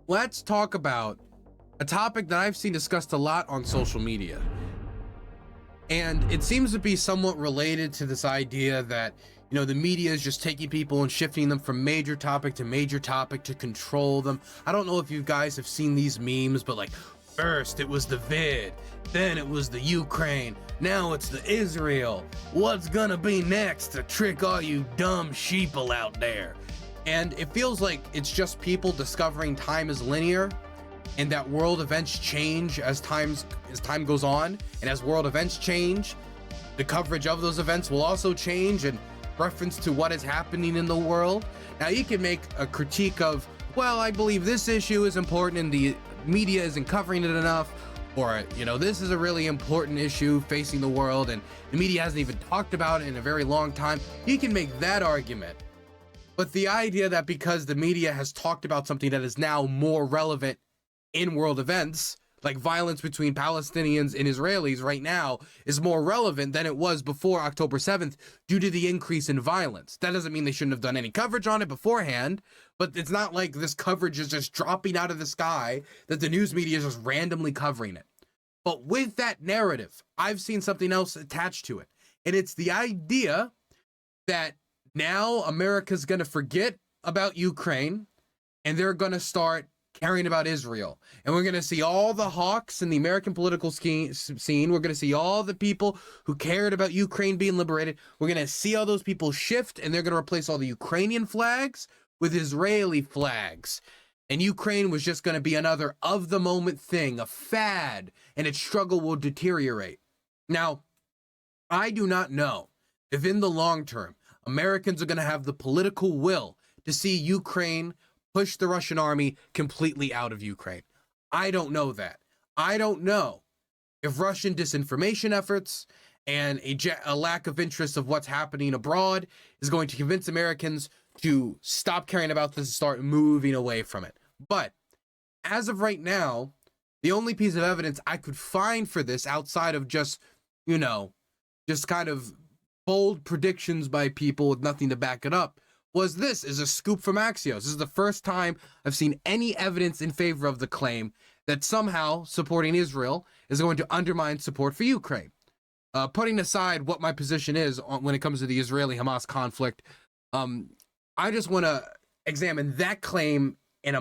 let's talk about a topic that I've seen discussed a lot on social media. And it seems to be somewhat related to this idea that, the media is just taking people and shifting them from major topic to control them. I don't know if you guys have seen these memes, but like, first it was the vid, then it was the Ukraine, now it's the Israel. What's gonna be next to trick all you dumb sheeple out there? And it feels like it's just people discovering time is linear and that world events change as time goes on. And as world events change, the coverage of those events will also change in reference to what is happening in the world. Now you can make a critique of, well, I believe this issue is important and the media isn't covering it enough, or this is a really important issue facing the world and the media hasn't even talked about it in a very long time. You can make that argument. But the idea that because the media has talked about something that is now more relevant in world events, like violence between Palestinians and Israelis right now, is more relevant than it was before October 7th due to the increase in violence. That doesn't mean they shouldn't have done any coverage on it beforehand, but it's not like this coverage is just dropping out of the sky, that the news media is just randomly covering it. But with that narrative, I've seen something else attached to it. And it's the idea that now America's going to forget about Ukraine and they're going to start caring about Israel. And we're going to see all the hawks in the American political scene. We're going to see all the people who cared about Ukraine being liberated. We're going to see all those people shift, and they're going to replace all the Ukrainian flags with Israeli flags. And Ukraine was just going to be another of the moment thing, a fad, and its struggle will deteriorate. Now, I do not know if in the long term, Americans are going to have the political will to see Ukraine push the Russian army completely out of Ukraine. I don't know that. I don't know if Russian disinformation efforts and a lack of interest of what's happening abroad is going to convince Americans to stop caring about this and start moving away from it. But as of right now, the only piece of evidence I could find for this outside of just kind of bold predictions by people with nothing to back it up was this is a scoop from Axios. This is the first time I've seen any evidence in favor of the claim that somehow supporting Israel is going to undermine support for Ukraine. Putting aside what my position is when it comes to the Israeli-Hamas conflict, I just want to examine that claim with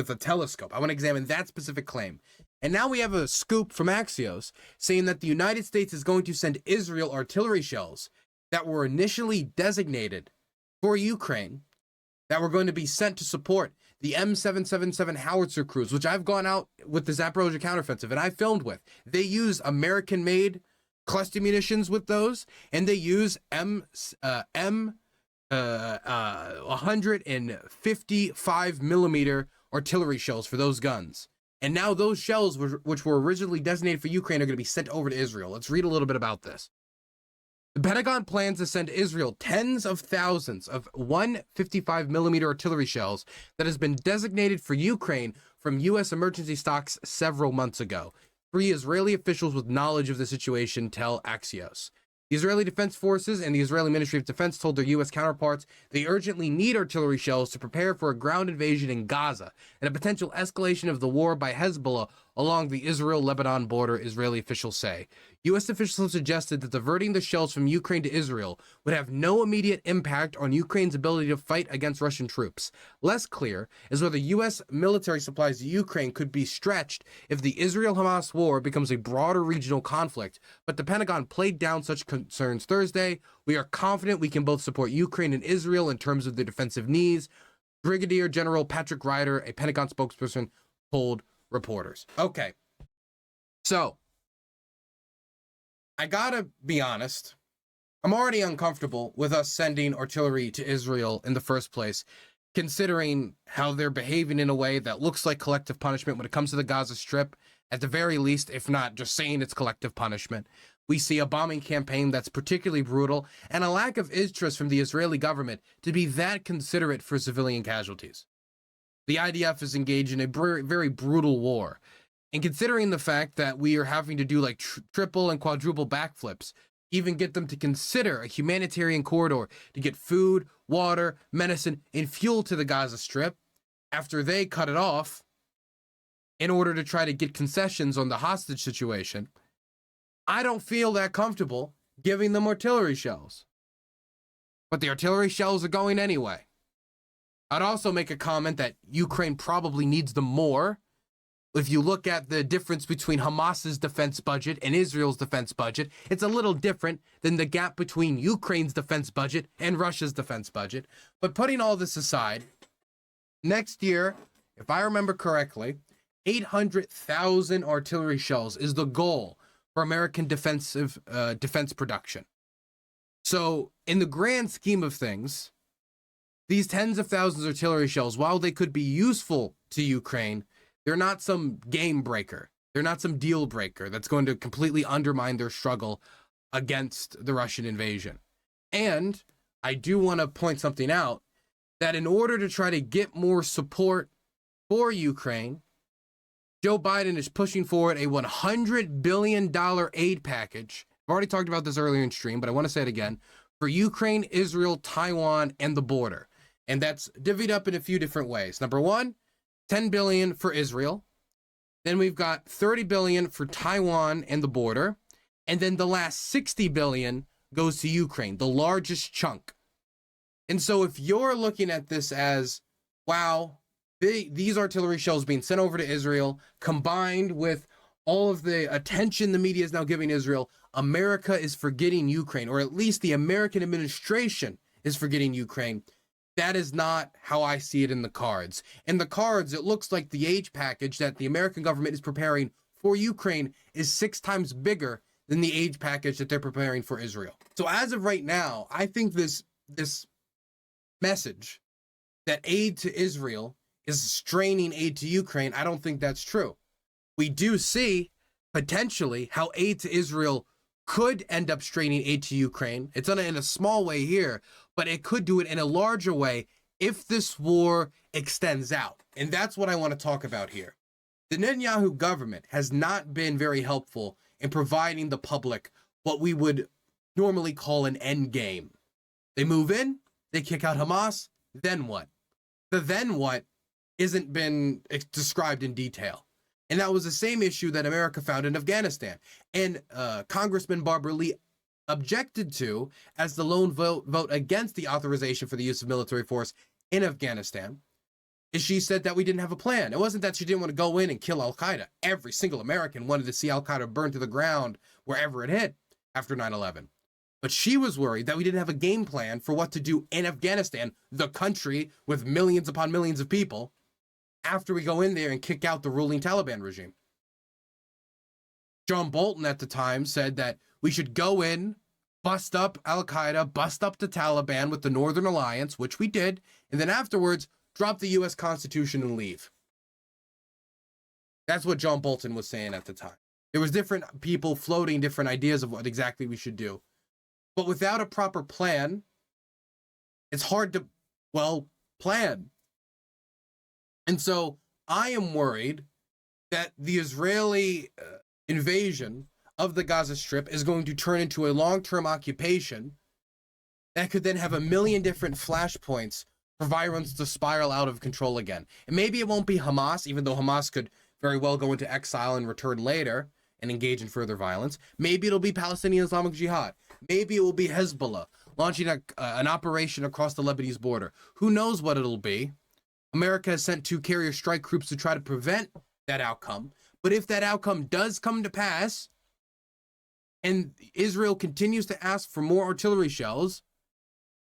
a telescope. I want to examine that specific claim. And now we have a scoop from Axios saying that the United States is going to send Israel artillery shells that were initially designated for Ukraine that were going to be sent to support the M777 howitzer crews, which I've gone out with the Zaporozhye counteroffensive and I filmed with. They use American-made cluster munitions with those, and they use 155 millimeter artillery shells for those guns. And now those shells, which were originally designated for Ukraine, are going to be sent over to Israel. Let's read a little bit about this. The Pentagon plans to send Israel tens of thousands of 155 millimeter artillery shells that has been designated for Ukraine from U.S. emergency stocks several months ago. 3 Israeli officials with knowledge of the situation tell Axios. The Israeli Defense Forces and the Israeli Ministry of Defense told their U.S. counterparts they urgently need artillery shells to prepare for a ground invasion in Gaza and a potential escalation of the war by Hezbollah along the Israel-Lebanon border, Israeli officials say. U.S. officials have suggested that diverting the shells from Ukraine to Israel would have no immediate impact on Ukraine's ability to fight against Russian troops. Less clear is whether U.S. military supplies to Ukraine could be stretched if the Israel-Hamas war becomes a broader regional conflict, but the Pentagon played down such concerns Thursday. We are confident we can both support Ukraine and Israel in terms of their defensive needs, Brigadier General Patrick Ryder, a Pentagon spokesperson, told reporters. Okay, so I gotta be honest, I'm already uncomfortable with us sending artillery to Israel in the first place, considering how they're behaving in a way that looks like collective punishment when it comes to the Gaza Strip, at the very least, if not just saying it's collective punishment. We see a bombing campaign that's particularly brutal and a lack of interest from the Israeli government to be that considerate for civilian casualties. The IDF is engaged in a very brutal war. And considering the fact that we are having to do like triple and quadruple backflips, even get them to consider a humanitarian corridor to get food, water, medicine, and fuel to the Gaza Strip, after they cut it off in order to try to get concessions on the hostage situation, I don't feel that comfortable giving them artillery shells. But the artillery shells are going anyway. I'd also make a comment that Ukraine probably needs them more. If you look at the difference between Hamas's defense budget and Israel's defense budget, it's a little different than the gap between Ukraine's defense budget and Russia's defense budget. But putting all this aside, next year, if I remember correctly, 800,000 artillery shells is the goal for American defense production. So in the grand scheme of things, these tens of thousands of artillery shells, while they could be useful to Ukraine, they're not some game breaker. They're not some deal breaker that's going to completely undermine their struggle against the Russian invasion. And I do want to point something out, that in order to try to get more support for Ukraine, Joe Biden is pushing forward a $100 billion aid package. I've already talked about this earlier in stream, but I want to say it again, for Ukraine, Israel, Taiwan, and the border. And that's divvied up in a few different ways. Number one, $10 billion for Israel. Then we've got $30 billion for Taiwan and the border. And then the last $60 billion goes to Ukraine, the largest chunk. And so if you're looking at this as, wow, these artillery shells being sent over to Israel, combined with all of the attention the media is now giving Israel, America is forgetting Ukraine, or at least the American administration is forgetting Ukraine. That is not how I see it in the cards. In the cards, it looks like the aid package that the American government is preparing for Ukraine is 6 times bigger than the aid package that they're preparing for Israel. So as of right now, I think this message that aid to Israel is straining aid to Ukraine, I don't think that's true. We do see potentially how aid to Israel could end up straining aid to Ukraine. It's in a small way here, but it could do it in a larger way if this war extends out. And that's what I want to talk about here. The Netanyahu government has not been very helpful in providing the public what we would normally call an end game. They move in, they kick out Hamas, then what? The then what isn't been described in detail. And that was the same issue that America found in Afghanistan. And Congressman Barbara Lee objected to as the lone vote against the authorization for the use of military force in Afghanistan. And she said that we didn't have a plan. It wasn't that she didn't want to go in and kill al-Qaeda. Every single American wanted to see al-Qaeda burn to the ground wherever it hit after 9/11. But she was worried that we didn't have a game plan for what to do in Afghanistan, the country with millions upon millions of people, after we go in there and kick out the ruling Taliban regime. John Bolton at the time said that we should go in, bust up al-Qaeda, bust up the Taliban with the Northern Alliance, which we did, and then afterwards drop the U.S. Constitution and leave. That's what John Bolton was saying at the time. There was different people floating different ideas of what exactly we should do. But without a proper plan, it's hard to, plan. And so I am worried that the Israeli invasion of the Gaza Strip is going to turn into a long-term occupation that could then have a million different flashpoints for violence to spiral out of control again. And maybe it won't be Hamas, even though Hamas could very well go into exile and return later and engage in further violence. Maybe it'll be Palestinian Islamic Jihad. Maybe it will be Hezbollah launching an operation across the Lebanese border. Who knows what it'll be? America has sent 2 carrier strike groups to try to prevent that outcome. But if that outcome does come to pass, and Israel continues to ask for more artillery shells,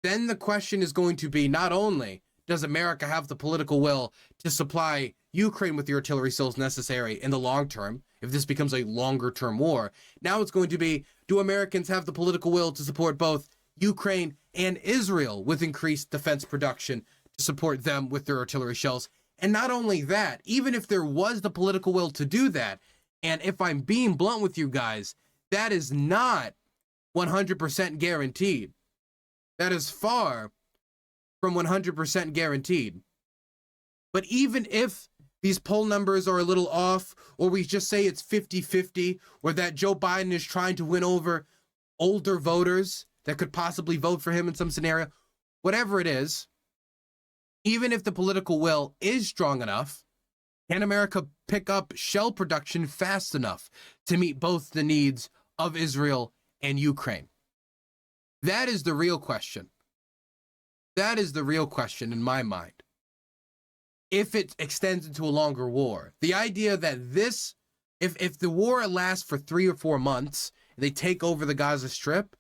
then the question is going to be, not only does America have the political will to supply Ukraine with the artillery shells necessary in the long term, if this becomes a longer term war, now it's going to be, do Americans have the political will to support both Ukraine and Israel with increased defense production to support them with their artillery shells? And not only that, even if there was the political will to do that, and if I'm being blunt with you guys, that is not 100% guaranteed. That is far from 100% guaranteed. But even if these poll numbers are a little off, or we just say it's 50-50, or that Joe Biden is trying to win over older voters that could possibly vote for him in some scenario, whatever it is, Even if the political will is strong enough, can America pick up shell production fast enough to meet both the needs of Israel and Ukraine? That is the real question. That is the real question in my mind. If it extends into a longer war, the idea that this, if the war lasts for 3 or 4 months, and they take over the Gaza Strip,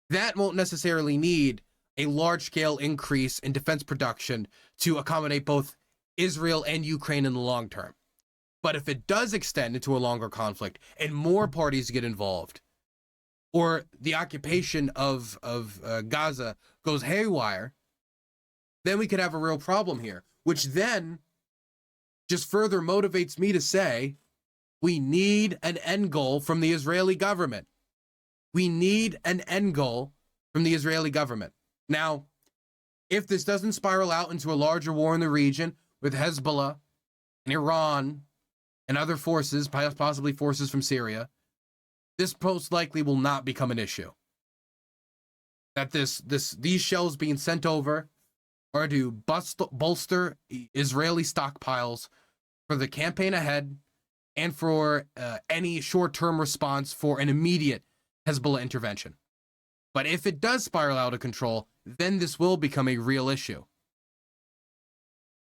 that won't necessarily need a large-scale increase in defense production to accommodate both Israel and Ukraine in the long term. But if it does extend into a longer conflict and more parties get involved, or the occupation of Gaza goes haywire, then we could have a real problem here, which then just further motivates me to say we need an end goal from the Israeli government. We need an end goal from the Israeli government. Now, if this doesn't spiral out into a larger war in the region with Hezbollah and Iran and other forces, possibly forces from Syria, this most likely will not become an issue. That these shells being sent over are to bolster Israeli stockpiles for the campaign ahead and for any short-term response for an immediate Hezbollah intervention. But if it does spiral out of control, then this will become a real issue.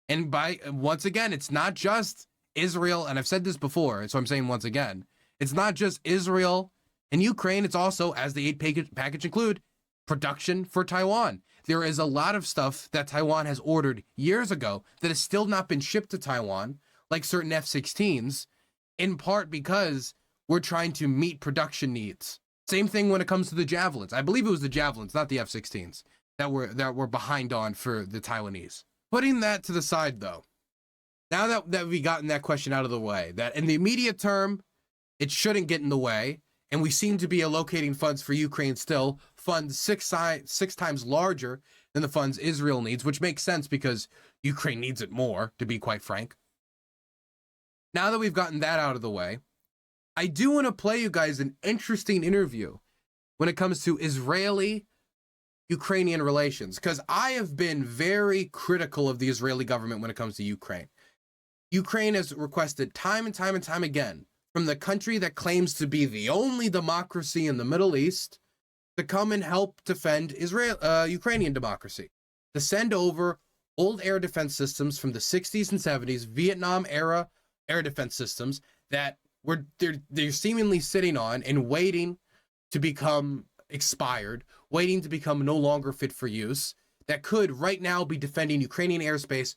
And once again, it's not just Israel, and I've said this before, so I'm saying once again, it's not just Israel and Ukraine, it's also, as the aid package include, production for Taiwan. There is a lot of stuff that Taiwan has ordered years ago that has still not been shipped to Taiwan, like certain F-16s, in part because we're trying to meet production needs. Same thing when it comes to the Javelins. I believe it was the Javelins, not the F-16s, that were behind on for the Taiwanese. Putting that to the side, though, now that we've gotten that question out of the way, that in the immediate term, it shouldn't get in the way, and we seem to be allocating funds for Ukraine still, funds six times larger than the funds Israel needs, which makes sense because Ukraine needs it more, to be quite frank. Now that we've gotten that out of the way, I do want to play you guys an interesting interview when it comes to Israeli-Ukrainian relations, because I have been very critical of the Israeli government when it comes to Ukraine. Ukraine has requested time and time and time again from the country that claims to be the only democracy in the Middle East to come and help defend Ukrainian democracy, to send over old air defense systems from the 60s and 70s, Vietnam-era air defense systems that they're seemingly sitting on and waiting to become expired, waiting to become no longer fit for use, that could right now be defending Ukrainian airspace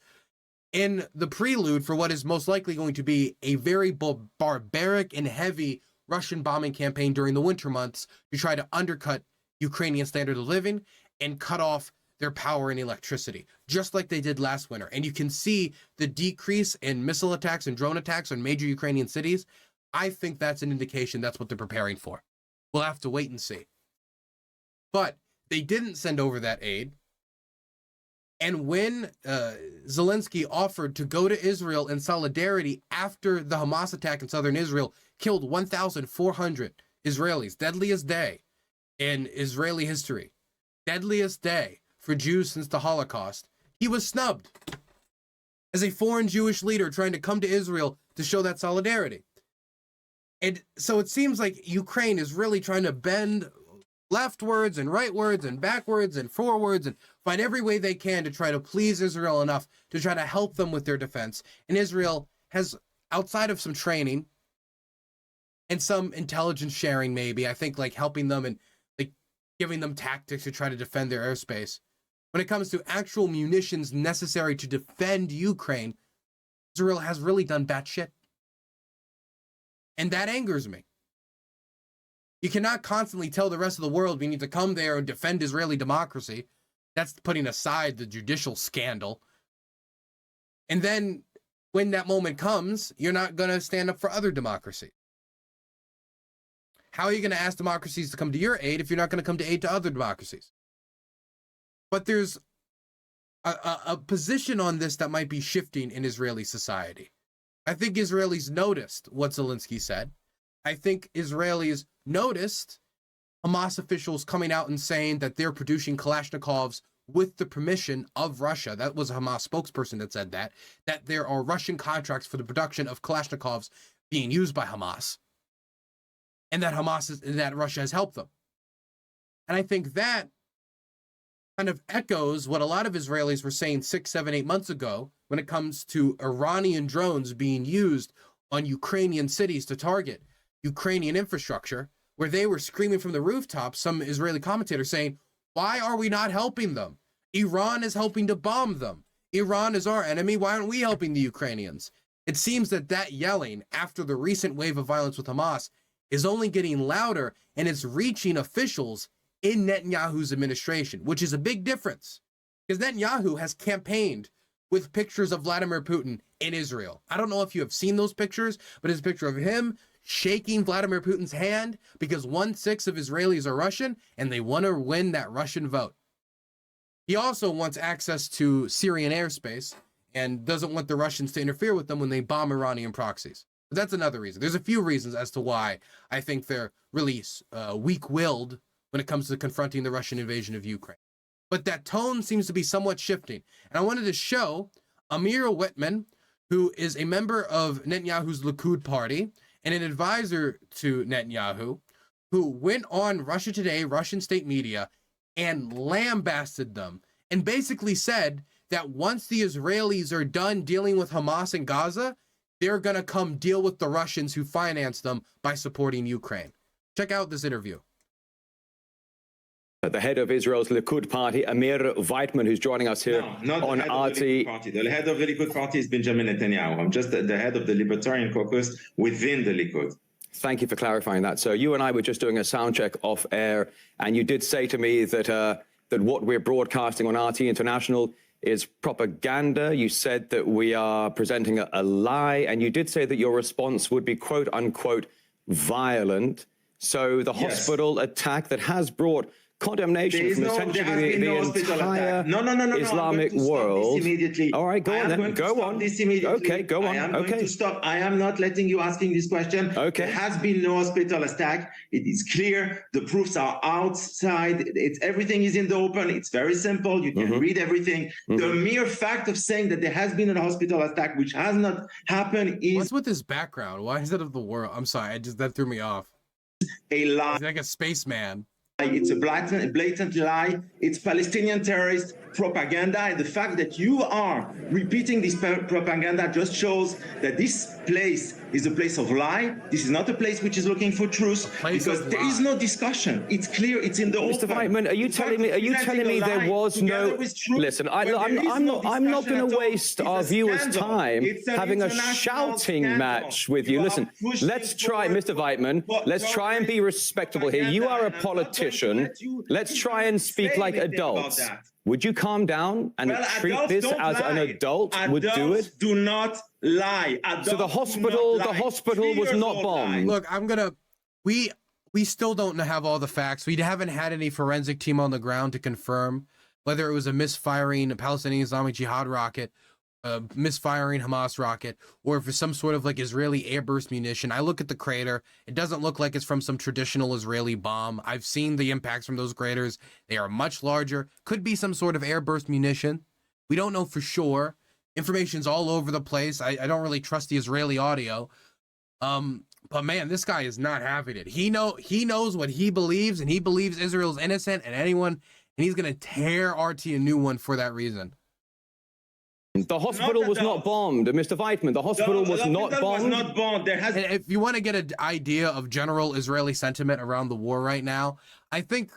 in the prelude for what is most likely going to be a very barbaric and heavy Russian bombing campaign during the winter months to try to undercut Ukrainian standard of living and cut off their power and electricity, just like they did last winter. And you can see the decrease in missile attacks and drone attacks on major Ukrainian cities. I think that's an indication that's what they're preparing for. We'll have to wait and see. But they didn't send over that aid. And when Zelensky offered to go to Israel in solidarity after the Hamas attack in southern Israel killed 1,400 Israelis, deadliest day in Israeli history, deadliest day for Jews since the Holocaust, he was snubbed as a foreign Jewish leader trying to come to Israel to show that solidarity. And so it seems like Ukraine is really trying to bend leftwards and rightwards and backwards and forwards and find every way they can to try to please Israel enough to try to help them with their defense. And Israel has, outside of some training and some intelligence sharing, maybe, I think, like helping them and like giving them tactics to try to defend their airspace. When it comes to actual munitions necessary to defend Ukraine, Israel has really done batshit. And that angers me. You cannot constantly tell the rest of the world we need to come there and defend Israeli democracy. That's putting aside the judicial scandal. And then when that moment comes, you're not going to stand up for other democracies. How are you going to ask democracies to come to your aid if you're not going to come to aid to other democracies? But there's a position on this that might be shifting in Israeli society. I think Israelis noticed what Zelensky said. I think Israelis noticed Hamas officials coming out and saying that they're producing Kalashnikovs with the permission of Russia. That was a Hamas spokesperson that said that there are Russian contracts for the production of Kalashnikovs being used by Hamas, and that that Russia has helped them. And I think that kind of echoes what a lot of Israelis were saying 6, 7, 8 months ago when it comes to Iranian drones being used on Ukrainian cities to target Ukrainian infrastructure, where they were screaming from the rooftops, some Israeli commentators saying, why are we not helping them? Iran is helping to bomb them. Iran is our enemy. Why aren't we helping the Ukrainians? It seems that yelling after the recent wave of violence with Hamas is only getting louder, and it's reaching officials in Netanyahu's administration, which is a big difference because Netanyahu has campaigned with pictures of Vladimir Putin in Israel. I don't know if you have seen those pictures, but it's a picture of him shaking Vladimir Putin's hand because 1/6 of Israelis are Russian and they want to win that Russian vote. He also wants access to Syrian airspace and doesn't want the Russians to interfere with them when they bomb Iranian proxies. But that's another reason. There's a few reasons as to why I think they're really weak-willed when it comes to confronting the Russian invasion of Ukraine. But that tone seems to be somewhat shifting. And I wanted to show Amir Weitmann, who is a member of Netanyahu's Likud party and an advisor to Netanyahu, who went on Russia Today, Russian state media, and lambasted them and basically said that once the Israelis are done dealing with Hamas in Gaza, they're going to come deal with the Russians who finance them by supporting Ukraine. Check out this interview. The head of Israel's Likud party, Amir Weitmann, who's joining us here on RT. The head of the Likud party is Benjamin Netanyahu. I'm just the head of the Libertarian caucus within the Likud. Thank you for clarifying that. So you and I were just doing a sound check off air, and you did say to me that that what we're broadcasting on RT International is propaganda. You said that we are presenting a lie, and you did say that your response would be quote unquote violent. So the hospital attack that has brought condemnation from essentially the entire Islamic world. All right, go on then. Go on. Okay, go on. I am going to stop. I am not letting you asking this question. Okay. There has been no hospital attack. It is clear. The proofs are outside. Everything is in the open. It's very simple. You can read everything. The mere fact of saying that there has been a hospital attack, which has not happened, is... What's with this background? Why is it of the world? I'm sorry. that threw me off. A lie. He's like a spaceman. It's a blatant lie. It's Palestinian terrorist propaganda. And the fact that you are repeating this propaganda just shows that this place is a place of lie. This is not a place which is looking for truth, because there is no discussion. It's clear. It's in the open. Mr. Weitmann, are you telling me there was no? Listen, I'm not going to waste our viewers' time having a shouting match with you. Listen, let's try, Mr. Weitmann. Let's try and be respectable here. You are a politician. Let's try and speak like adults. Would you calm down and treat this as an adult would do it? Do not lie. So the hospital was not bombed. Look, we still don't have all the facts. We haven't had any forensic team on the ground to confirm whether it was a misfiring Palestinian Islamic Jihad rocket, a misfiring Hamas rocket, or if it's some sort of like Israeli airburst munition. I look at the crater. It doesn't look like it's from some traditional Israeli bomb. I've seen the impacts from those craters. They are much larger. Could be some sort of airburst munition. We don't know for sure. Information's all over the place. I don't really trust the Israeli audio. But man, this guy is not having it. He knows what he believes, and he believes Israel's innocent, and he's gonna tear RT a new one for that reason. The hospital was not bombed, Mr. Weitmann. The hospital was not bombed. If you want to get an idea of general Israeli sentiment around the war right now, I think,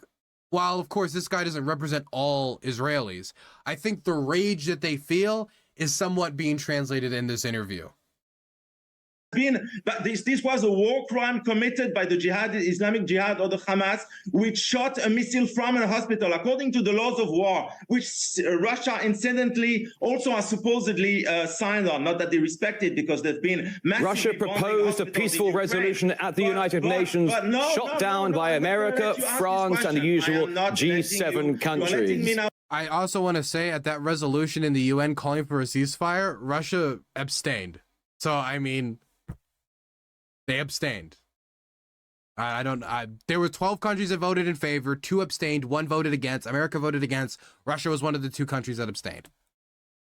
while of course this guy doesn't represent all Israelis, I think the rage that they feel is somewhat being translated in this interview. But this was a war crime committed by the Islamic Jihad or the Hamas, which shot a missile from a hospital according to the laws of war, which Russia incidentally also has supposedly signed on. Not that they respect it, because there've been massive... Russia proposed a peaceful resolution at the United Nations, shot down by America, France, and the usual G7 countries. I also want to say, at that resolution in the UN calling for a ceasefire, Russia abstained. So, I mean... they abstained. There were 12 countries that voted in favor, 2 abstained, 1 voted against. America voted against. Russia was one of the 2 countries that abstained.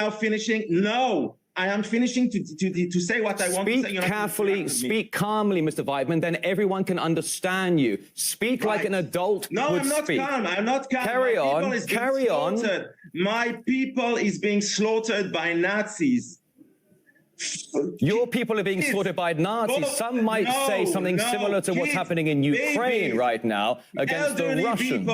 Now finishing? No, I am finishing to say what I want to say. Speak carefully, speak calmly, Mr. Weitmann, then everyone can understand you. Speak like an adult No, would I'm not speak. calm. I'm not calm. Carry on, carry on. My people is being slaughtered by Nazis. Your people are being slaughtered by Nazis. Some might say something similar to what's happening in Ukraine right now against the Russians.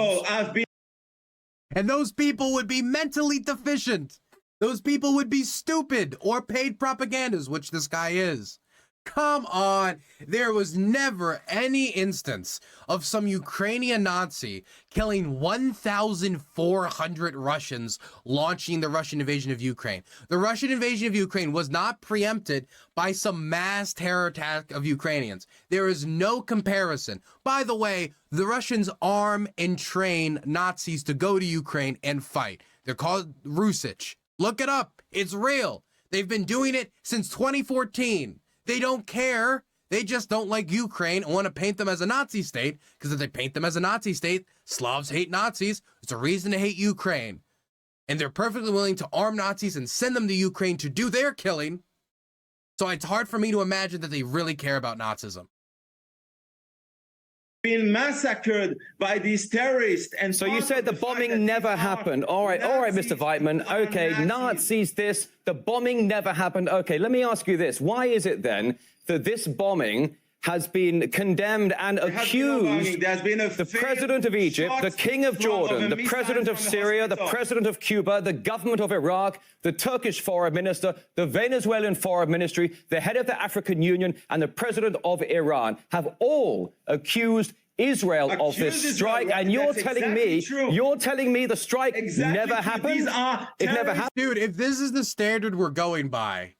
And those people would be mentally deficient. Those people would be stupid or paid propagandists, which this guy is. Come on. There was never any instance of some Ukrainian Nazi killing 1,400 Russians launching the Russian invasion of Ukraine. The Russian invasion of Ukraine was not preempted by some mass terror attack of Ukrainians. There is no comparison. By the way, the Russians arm and train Nazis to go to Ukraine and fight. They're called Rusich. Look it up. It's real. They've been doing it since 2014. They don't care. They just don't like Ukraine and want to paint them as a Nazi state, because if they paint them as a Nazi state, Slavs hate Nazis. It's a reason to hate Ukraine. And they're perfectly willing to arm Nazis and send them to Ukraine to do their killing. So it's hard for me to imagine that they really care about Nazism. Been massacred by these terrorists. And so you said the bombing never happened. All right, Mr. Weitmann. Okay, Nazis this, the bombing never happened. Okay, let me ask you this. Why is it then that this bombing has been condemned and accused the president of Egypt, the king of Jordan, the president of Syria, the president of Cuba, the government of Iraq, the Turkish foreign minister, the Venezuelan foreign ministry, the head of the African Union, and the president of Iran have all accused Israel of this strike, and you're telling me the strike never happened? It never happened. Dude, if this is the standard we're going by,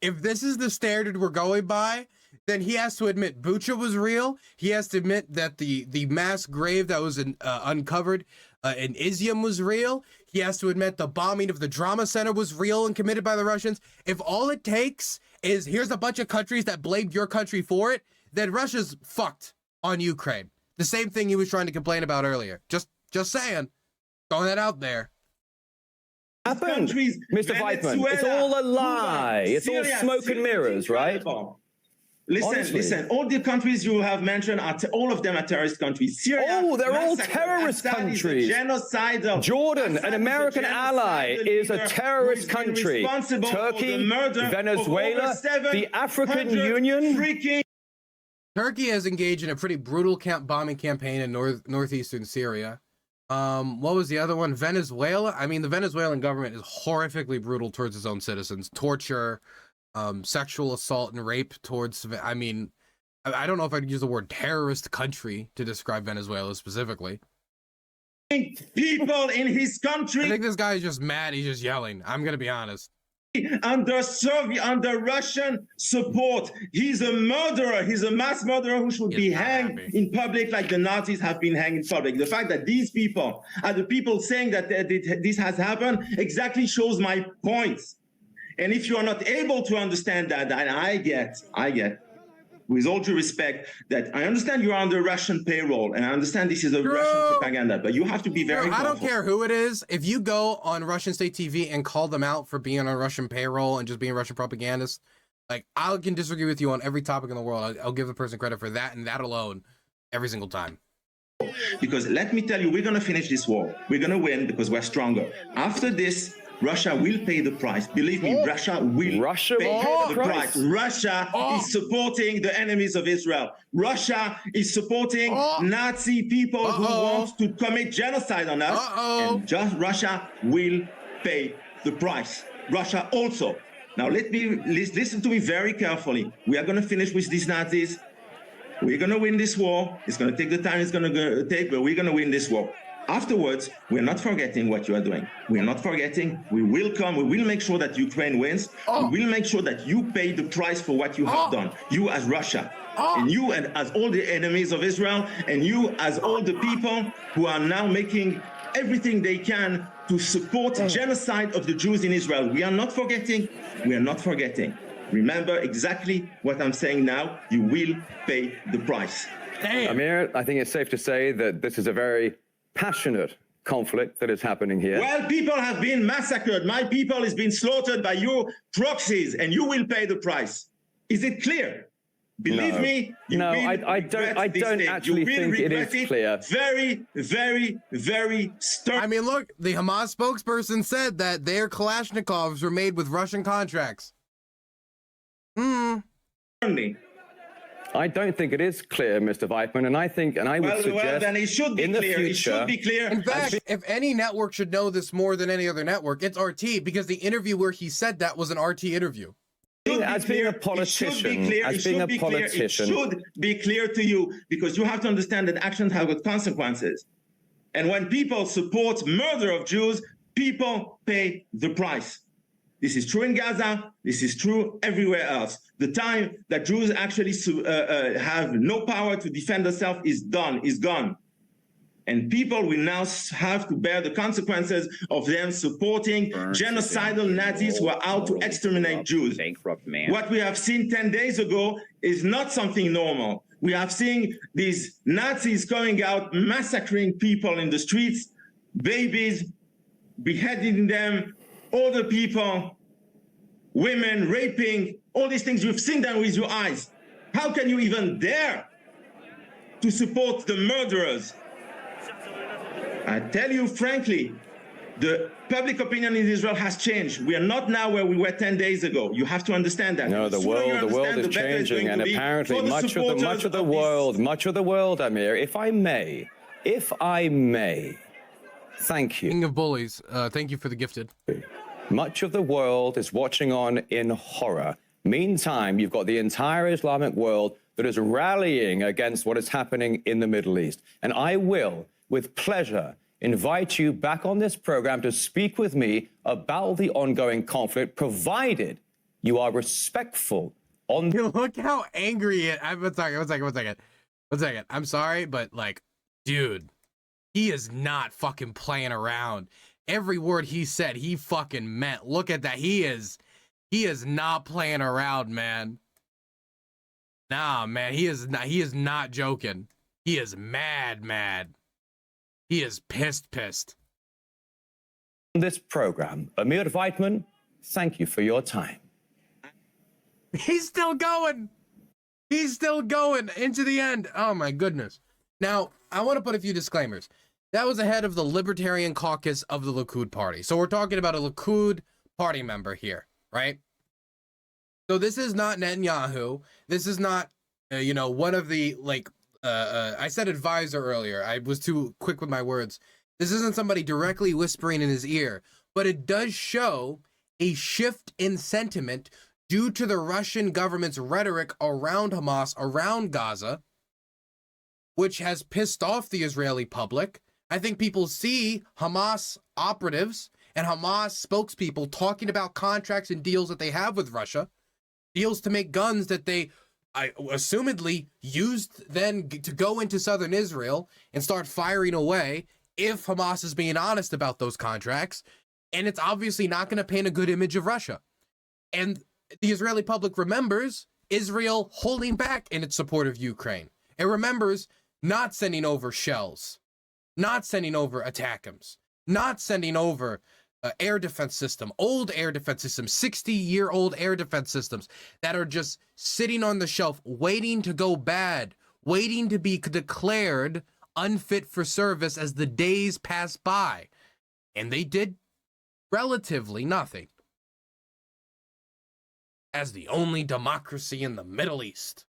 then he has to admit Bucha was real. He has to admit that the mass grave that was uncovered in Izium was real. He has to admit the bombing of the drama center was real and committed by the Russians. If all it takes is here's a bunch of countries that blamed your country for it, then Russia's fucked on Ukraine. The same thing he was trying to complain about earlier. Just saying. Throwing that out there. Happened, Mr. Weitmann. It's all a lie. It's all smoke and mirrors, right? Listen, all the countries you have mentioned, all of them are terrorist countries. Syria, they're all terrorist countries. Genocidal. Jordan, an American ally, is a terrorist country. Turkey, Venezuela, the African Union. Turkey has engaged in a pretty brutal bombing campaign in northeastern Syria. What was the other one? Venezuela? I mean, the Venezuelan government is horrifically brutal towards its own citizens. Torture, sexual assault and rape towards, I mean, I don't know if I'd use the word terrorist country to describe Venezuela specifically. People in his country. I think this guy is just mad. He's just yelling. I'm going to be honest. Under Russian support. He's a murderer. He's a mass murderer who should be hanged in public like the Nazis have been hanged in public. The fact that these people are the people saying that this has happened exactly shows my point. And if you are not able to understand that, and I get, with all due respect, that I understand you're under Russian payroll, and I understand this is a Russian propaganda, but you have to be very careful. I don't care who it is. If you go on Russian state TV and call them out for being on Russian payroll and just being Russian propagandists, like, I can disagree with you on every topic in the world. I'll give the person credit for that and that alone every single time. Because let me tell you, we're going to finish this war. We're going to win because we're stronger. After this, Russia will pay the price. Believe me, Russia will pay the price. Russia is supporting the enemies of Israel. Russia is supporting Nazi people who want to commit genocide on us. And just Russia will pay the price. Russia also. Now, listen to me very carefully. We are going to finish with these Nazis. We're going to win this war. It's going to take the time it's going to take, but we're going to win this war. Afterwards, we're not forgetting what you are doing. We're not forgetting. We will come. We will make sure that Ukraine wins. We will make sure that you pay the price for what you have done. You as Russia. And you and as all the enemies of Israel. And you as all the people who are now making everything they can to support genocide of the Jews in Israel. We are not forgetting. We are not forgetting. remember exactly what I'm saying now. You will pay the price. Damn. Amir, I think it's safe to say that this is a very passionate conflict that is happening here. Well, people have been massacred. My people has been slaughtered by your proxies, and you will pay the price. Is it clear? Believe me, you will I don't actually think it is clear. Very, very, very stern. I mean, look, the Hamas spokesperson said that their Kalashnikovs were made with Russian contracts. I don't think it is clear, Mr. Weitmann, and I would suggest well, then it should be in the clear. future, it should be clear. In fact, if any network should know this more than any other network, it's RT, because the interview where he said that was an RT interview. as being a politician, it should be clear to you, because you have to understand that actions have got consequences. And when people support murder of Jews, people pay the price. This is true in Gaza. This is true everywhere else. The time that Jews actually have no power to defend themselves is gone. And people will now have to bear the consequences of them supporting genocidal Nazis who are out to exterminate Jews. What we have seen 10 days ago is not something normal. We have seen these Nazis going out, massacring people in the streets, babies, beheading them, older people, women, raping, all these things. You've seen them with your eyes. How can you even dare to support the murderers? I tell you frankly, the public opinion in Israel has changed. We are not now where we were 10 days ago. You have to understand that. No, the world is changing, and apparently much of the world, Amir, if I may, thank you. King of bullies, thank you for the gifted. Much of the world is watching on in horror. Meantime, you've got the entire Islamic world that is rallying against what is happening in the Middle East. And I will, with pleasure, invite you back on this program to speak with me about the ongoing conflict, provided you are respectful on... Look how angry it... One second. I'm sorry, but, like, dude, he is not fucking playing around. Every word he said, he fucking meant. Look at that. He is not playing around, man. Nah, man, he is not joking. He is mad. He is pissed. On this program, Amir Weitmann, thank you for your time. He's still going. He's still going into the end. Oh my goodness. Now, I want to put a few disclaimers. That was the head of the Libertarian Caucus of the Likud Party. So we're talking about a Likud party member here, right? So this is not Netanyahu. This is not, one of the, I said advisor earlier. I was too quick with my words. This isn't somebody directly whispering in his ear, but it does show a shift in sentiment due to the Russian government's rhetoric around Hamas, around Gaza, which has pissed off the Israeli public. I think people see Hamas operatives and Hamas spokespeople talking about contracts and deals that they have with Russia, deals to make guns that they assumedly used then to go into southern Israel and start firing away if Hamas is being honest about those contracts. And it's obviously not going to paint a good image of Russia. And the Israeli public remembers Israel holding back in its support of Ukraine. It remembers not sending over shells, not sending over ATACMS, not sending over air defense system, old air defense systems, 60-year-old air defense systems that are just sitting on the shelf, waiting to go bad, waiting to be declared unfit for service as the days pass by. And they did relatively nothing. As the only democracy in the Middle East.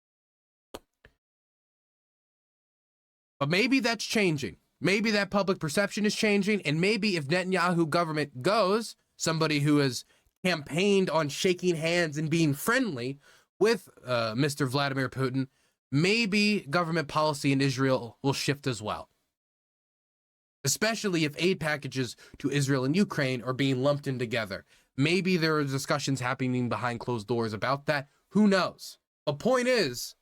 But maybe that's changing. Maybe that public perception is changing, and maybe if Netanyahu government goes, somebody who has campaigned on shaking hands and being friendly with Mr. Vladimir Putin, maybe government policy in Israel will shift as well. Especially if aid packages to Israel and Ukraine are being lumped in together. Maybe there are discussions happening behind closed doors about that. Who knows? The point is,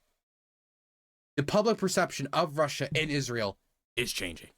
the public perception of Russia and Israel is changing.